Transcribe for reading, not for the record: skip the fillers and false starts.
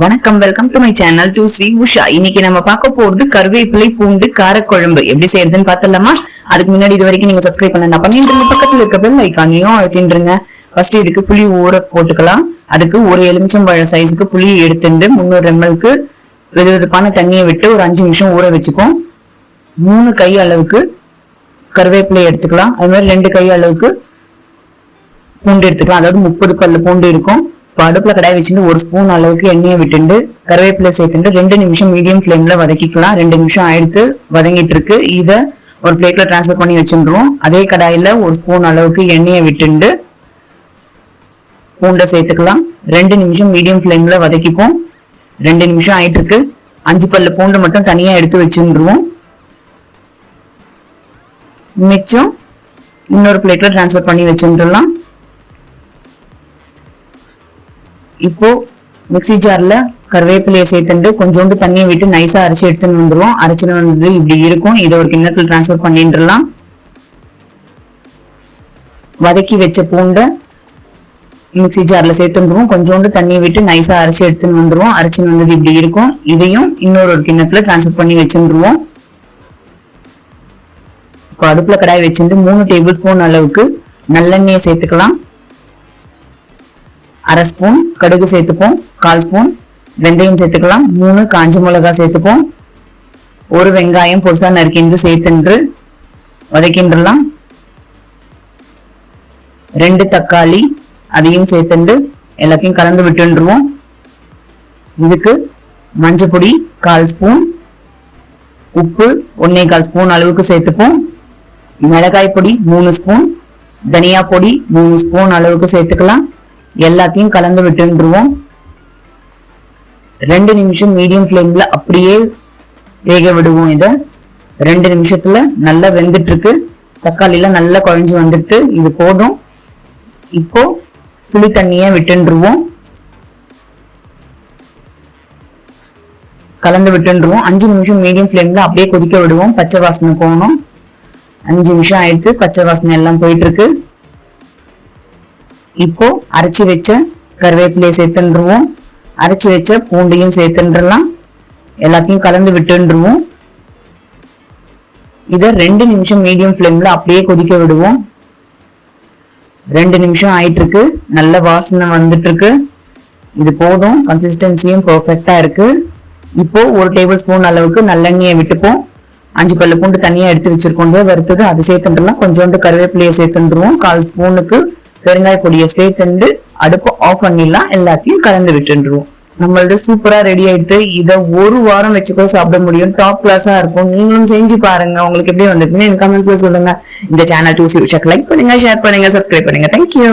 வணக்கம், welcome to my channel to C Usha. இன்னைக்கு நம்ம பார்க்க போறது கருவேப்பிலை பூண்டு காரக்குழம்பு எப்படி செய்யறதுன்னு பார்த்தலாமா? அதுக்கு முன்னாடி இது வரைக்கும் நீங்க சப்ஸ்கிரைப் பண்ண பண்ணிட்டு பக்கத்துல இருக்க பெல் ஐக்கானையும் அழுத்தின்றுங்க. ஃபர்ஸ்ட் இதுக்கு புளி ஊற போட்டுக்கலாம். அதுக்கு ஒரு எலுமிச்சம்பழ சைஸுக்கு புளி எடுத்துட்டு 300 ml வெதுவெதுப்பான தண்ணியை விட்டு ஒரு 5 நிமிஷம் ஊற வச்சுக்கோம். 3 கை அளவுக்கு கருவேப்பிலை எடுத்துக்கலாம். அது மாதிரி 2 கை அளவுக்கு பூண்டு எடுத்துக்கலாம். அதாவது 30 பல்லு பூண்டு இருக்கும். அடுப்புல கடாய் வச்சுட்டு 1 ஸ்பூன் அளவுக்கு எண்ணெயை விட்டுண்டு கருவேப்பிலை சேர்த்துட்டு 2 நிமிஷம் மீடியம் ஃபிளேம்ல வதக்கிக்கலாம். 2 நிமிஷம் ஆயிடுத்து வதங்கிட்டு இருக்கு. இத ஒரு பிளேட்ல டிரான்ஸ்ஃபர் பண்ணி வச்சுருவோம். அதே கடாயில 1 ஸ்பூன் அளவுக்கு எண்ணெயை விட்டுண்டு பூண்டை சேர்த்துக்கலாம். 2 நிமிஷம் மீடியம் ஃபிளேம்ல வதக்கிப்போம். 2 நிமிஷம் ஆயிட்டு இருக்கு. 5 பல்லு பூண்டு மட்டும் தனியா எடுத்து வச்சுருவோம். மிச்சம் இன்னொரு பிளேட்ல டிரான்ஸ்ஃபர் பண்ணி வச்சுடலாம். இப்போ மிக்சி ஜார்ல கருவேப்பிலையை சேர்த்துட்டு கொஞ்சோண்டு தண்ணியை விட்டு நைஸா அரைச்சி எடுத்துன்னு வந்துருவோம். அரைச்சுன்னு வந்தது இப்படி இருக்கும். இதை ஒரு கிண்ணத்துல டிரான்ஸ்ஃபர் பண்ணிடலாம். வதக்கி வச்ச பூண்டை மிக்சி ஜார்ல சேர்த்துருவோம். கொஞ்சோண்டு தண்ணியை விட்டு நைஸா அரைச்சி எடுத்துன்னு வந்துருவோம். அரைச்சுன்னு வந்தது இப்படி இருக்கும். இதையும் இன்னொரு கிண்ணத்துல டிரான்ஸ்ஃபர் பண்ணி வச்சுருவோம். இப்போ அடுப்புல கடாய் வச்சுட்டு 3 டேபிள் ஸ்பூன் அளவுக்கு நல்லெண்ணெயை சேர்த்துக்கலாம். 1/2 ஸ்பூன் கடுகு சேர்த்துப்போம். 1/4 ஸ்பூன் வெந்தயம் சேர்த்துக்கலாம். 3 காஞ்ச மிளகாய் சேர்த்துப்போம். 1 வெங்காயம் பொருசா நறுக்கிந்து சேர்த்துன்று வதக்கின்றலாம். 2 தக்காளி அதையும் சேர்த்துண்டு எல்லாத்தையும் கலந்து விட்டுருவோம். இதுக்கு மஞ்சள் பொடி 1/4 ஸ்பூன், உப்பு 1/4 ஸ்பூன் அளவுக்கு சேர்த்துப்போம். மிளகாய் பொடி 3 ஸ்பூன், தனியா பொடி 3 ஸ்பூன் அளவுக்கு சேர்த்துக்கலாம். எல்லாத்தையும் கலந்து விட்டுருவோம். 2 நிமிஷம் மீடியம் ஃபிளேம்ல அப்படியே வேக விடுவோம். இத 2 நிமிஷத்துல நல்லா வெந்துட்டு இருக்கு. தக்காளி எல்லாம் நல்லா குழஞ்சு வந்துடுது. இது போதும். இப்போ புளி தண்ணிய விட்டுருவோம். கலந்து விட்டுருவோம். 5 நிமிஷம் மீடியம் ஃபிளேம்ல அப்படியே கொதிக்க விடுவோம். பச்சை வாசனை போகணும். 5 நிமிஷம் ஆயிடுச்சு. பச்சை வாசனை எல்லாம் போயிட்டு இருக்கு. இப்போ அரைச்சி வச்ச கருவேப்பிலையை சேர்த்துருவோம். அரைச்சி வச்ச பூண்டையும் சேர்த்துடலாம். எல்லாத்தையும் கலந்து விட்டுருவோம். இத 2 நிமிஷம் மீடியம் ஃபிளேம்ல அப்படியே கொதிக்க விடுவோம். 2 நிமிஷம் ஆயிட்டு இருக்கு. நல்ல வாசனை வந்துட்டு இருக்கு. இது போதும். கன்சிஸ்டன்சியும் பெர்ஃபெக்டா இருக்கு. இப்போ 1 டேபிள் ஸ்பூன் அளவுக்கு நல்லெண்ணெயை விட்டுப்போம். 5 பல்லு பூண்டு தனியா எடுத்து வச்சிருக்கோம் வறுத்தது. அது சேர்த்துடலாம். கொஞ்சோண்டு கருவேப்பிலையை சேர்த்துருவோம். 1/4 ஸ்பூனுக்கு பெருங்காய பொடியை சேர்த்துண்டு அடுப்பு ஆஃப் பண்ணிடலாம். எல்லாத்தையும் கலந்து விட்டுருவோம். நம்மளது சூப்பரா ரெடி ஆயிடுது. இதை 1 வாரம் வச்சுக்கோ சாப்பிட முடியும். டாப் கிளாஸா இருக்கும். நீங்களும் செஞ்சு பாருங்க. உங்களுக்கு எப்படி வந்துருக்குன்னு எனக்கு கமெண்ட்ஸ்ல சொல்லுங்க. இந்த சேனல் டு சி உஷாக்கு லைக் பண்ணுங்க, ஷேர் பண்ணுங்க, சப்ஸ்கிரைப் பண்ணுங்க. தேங்க்யூ.